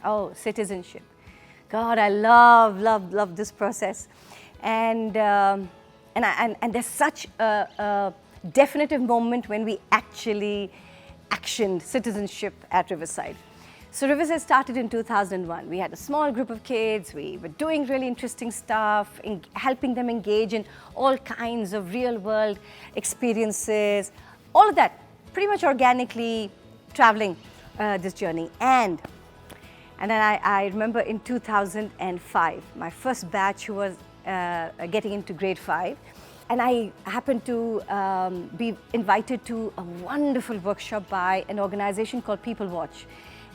Oh, citizenship. God, I love this process. And there's such a definitive moment when we actually actioned citizenship at Riverside. So Riverside started in 2001. We had a small group of kids. We were doing really interesting stuff, helping them engage in all kinds of real-world experiences, all of that, pretty much organically traveling this journey. And then I remember in 2005, my first batch was getting into grade 5. And I happened to be invited to a wonderful workshop by an organization called People Watch.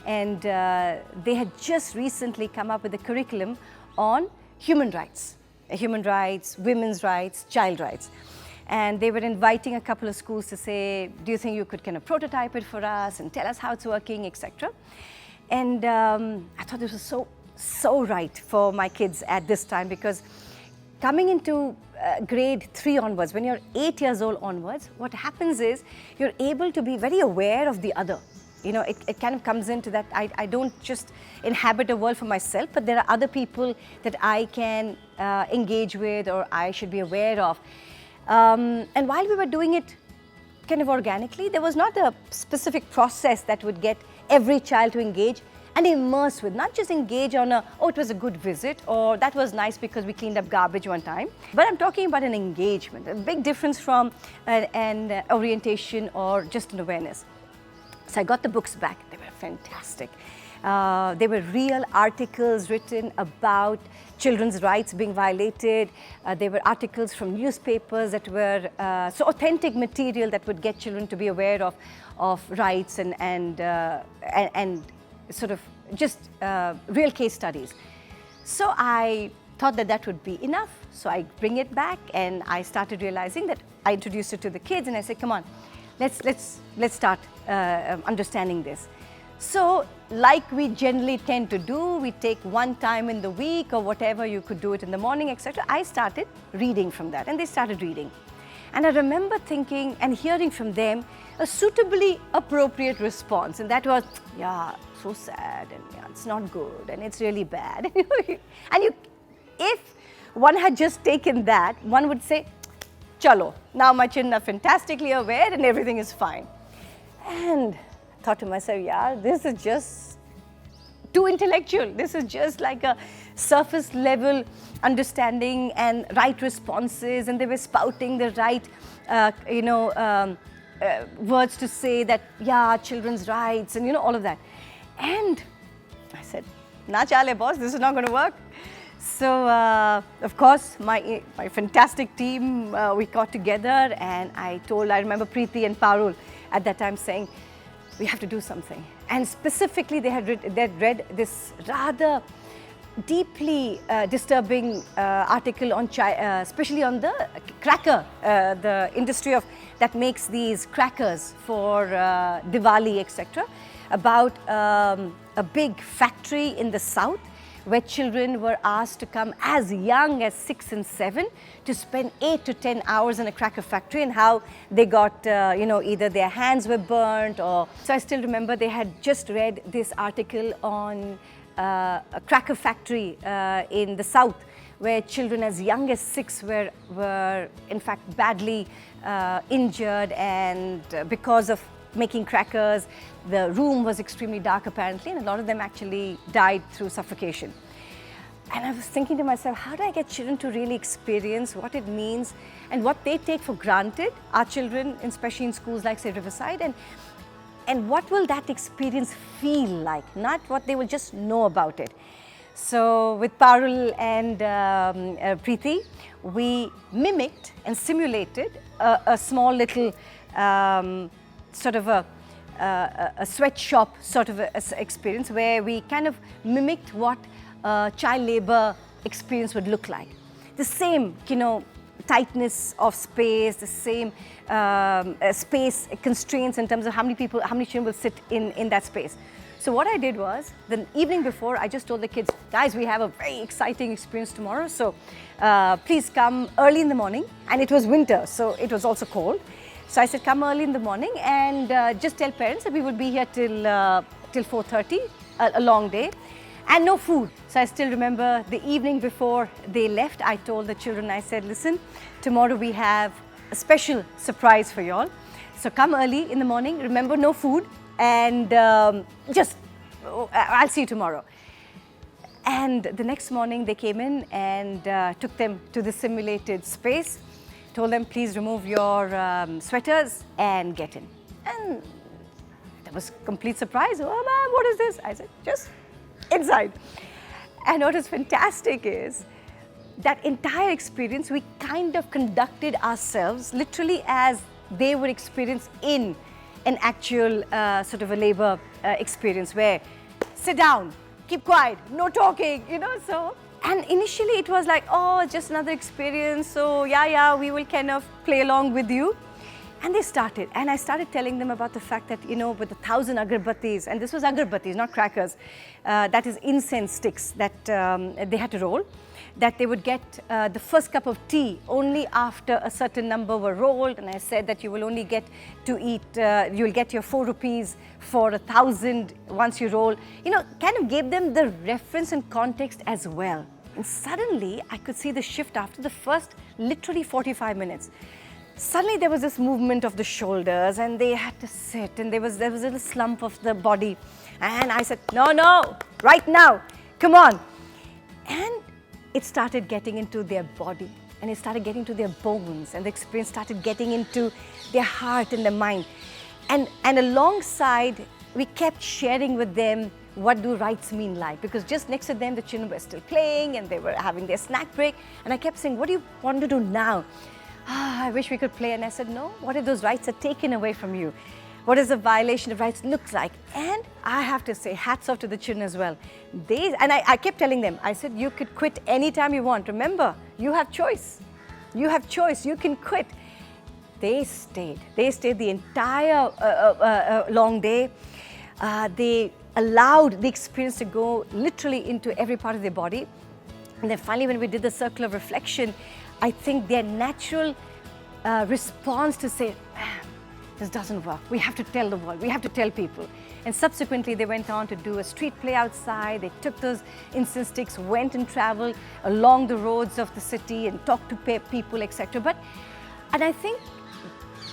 And they had just recently come up with a curriculum on human rights, women's rights, child rights. And they were inviting a couple of schools to say, do you think you could kind of prototype it for us and tell us how it's working, etc. And I thought this was so right for my kids at this time, because coming into grade 3 onwards, when you're 8 years old onwards, what happens is you're able to be very aware of the other. You know, it kind of comes into that I don't just inhabit a world for myself, but there are other people that I can engage with or I should be aware of. And while we were doing it kind of organically, there was not a specific process that would get every child to engage and immerse with, not just engage on oh, it was a good visit, or that was nice because we cleaned up garbage one time. But I'm talking about an engagement, a big difference from an orientation or just an awareness. So I got the books back. They were fantastic. They were real articles written about children's rights being violated. They were articles from newspapers that were so authentic material that would get children to be aware of rights and sort of just real case studies. So I thought that would be enough. So I bring it back, and I started realizing that I introduced it to the kids, and I said, come on, let's start understanding this. So like we generally tend to do, we take one time in the week or whatever, you could do it in the morning, etc. I started reading from that, and they started reading. And I remember thinking and hearing from them a suitably appropriate response, and that was, yeah, so sad, and yeah, it's not good, and it's really bad. If one had just taken that, one would say, chalo, now my children are fantastically aware and everything is fine. And I thought to myself, yeah, this is just too intellectual. This is just like a surface level understanding and right responses, and they were spouting the right, words to say that, yeah, children's rights, and all of that. And I said, na chale boss, this is not going to work. So, of course, my fantastic team, we got together, and I remember Preeti and Parul at that time saying, we have to do something. And specifically, they'd read this rather deeply disturbing article on especially on the cracker, the industry that makes these crackers for Diwali, etc., about a big factory in the south where children were asked to come as young as 6 and 7 to spend 8 to 10 hours in a cracker factory, and how they got, either their hands were burnt or... So I still remember they had just read this article on a cracker factory in the south, where children as young as 6 were in fact badly injured, and because of making crackers, the room was extremely dark apparently, and a lot of them actually died through suffocation. And I was thinking to myself, how do I get children to really experience what it means and what they take for granted, our children, especially in schools like, say, Riverside, and what will that experience feel like, not what they will just know about it. So with Parul and Preeti, we mimicked and simulated a small little sort of a sweatshop sort of a experience, where we kind of mimicked what child labor experience would look like. The same, tightness of space, the same space constraints in terms of how many children will sit in that space. So what I did was, the evening before, I just told the kids, guys, we have a very exciting experience tomorrow, so please come early in the morning. And it was winter, so it was also cold. So I said, come early in the morning and just tell parents that we will be here till 4:30, a long day. and no food. So I still remember the evening before they left, I told the children, I said, listen, tomorrow we have a special surprise for you all. So come early in the morning, remember no food, and I'll see you tomorrow. And the next morning they came in and took them to the simulated space, told them, please remove your sweaters and get in. And there was complete surprise. Oh man, what is this? I said, just inside. And what is fantastic is that entire experience, we kind of conducted ourselves literally as they would experience in an actual sort of a labor experience where sit down, keep quiet, no talking, you know, so. And initially it was like, oh, just another experience, so yeah, we will kind of play along with you. And they started, and I started telling them about the fact that, you know, with 1,000 agarbattis, and this was agarbattis, not crackers, that is incense sticks that they had to roll, that they would get the first cup of tea only after a certain number were rolled. And I said that you will only get to eat, you'll get your 4 rupees for 1,000 once you roll. You know, kind of gave them the reference and context as well. And suddenly I could see the shift after the first literally 45 minutes. Suddenly there was this movement of the shoulders and they had to sit, and there was a little slump of the body. And I said, no, right now, come on. And it started getting into their body, and it started getting to their bones, and the experience started getting into their heart and their mind. And alongside, we kept sharing with them what do rights mean like, because just next to them the children were still playing and they were having their snack break. And I kept saying, what do you want to do now? I wish we could play. And I said, no, what if those rights are taken away from you? What does a violation of rights look like? And I have to say, hats off to the children as well. I kept telling them, I said, you could quit anytime you want. Remember, you have choice. You have choice, you can quit. They stayed the entire long day. They allowed the experience to go literally into every part of their body. And then finally, when we did the circle of reflection, I think their natural response to say, this doesn't work, we have to tell the world, we have to tell people. And subsequently they went on to do a street play outside. They took those incense sticks, went and traveled along the roads of the city and talked to people, etc. And I think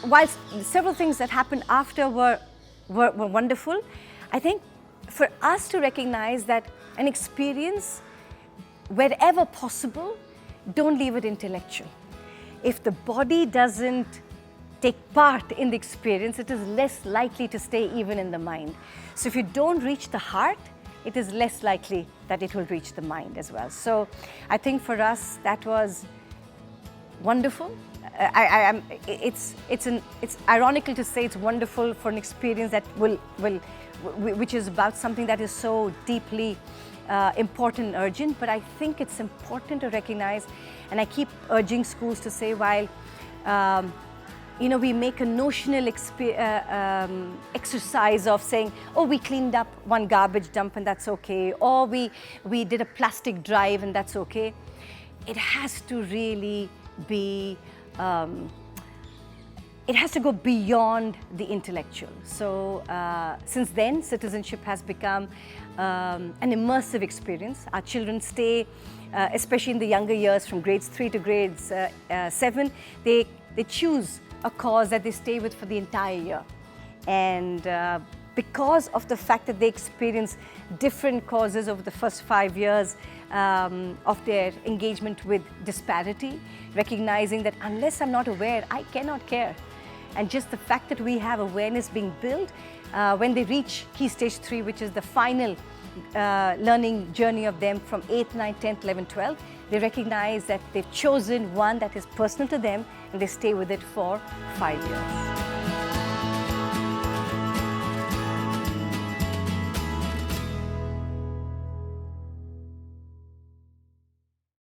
whilst several things that happened after were wonderful, I think for us to recognize that an experience, wherever possible, don't leave it intellectual. If the body doesn't take part in the experience, it is less likely to stay even in the mind. So if you don't reach the heart, it is less likely that it will reach the mind as well. So I think for us that was wonderful. It's ironical to say it's wonderful for an experience that which is about something that is so deeply important and urgent. But I think it's important to recognize, and I keep urging schools to say, while you know, we make a notional exercise of saying, oh, we cleaned up one garbage dump and that's okay, or we did a plastic drive and that's okay. It has to really be, it has to go beyond the intellectual. So since then, citizenship has become an immersive experience. Our children stay, especially in the younger years, from grades 3 to grades 7, they choose a cause that they stay with for the entire year. And because of the fact that they experience different causes over the first 5 years of their engagement with disparity, recognizing that unless I'm not aware, I cannot care. And just the fact that we have awareness being built, when they reach Key Stage 3, which is the final learning journey of them from 8th, 9th, 10th, 11th, 12th, they recognize that they've chosen one that is personal to them, and they stay with it for 5 years.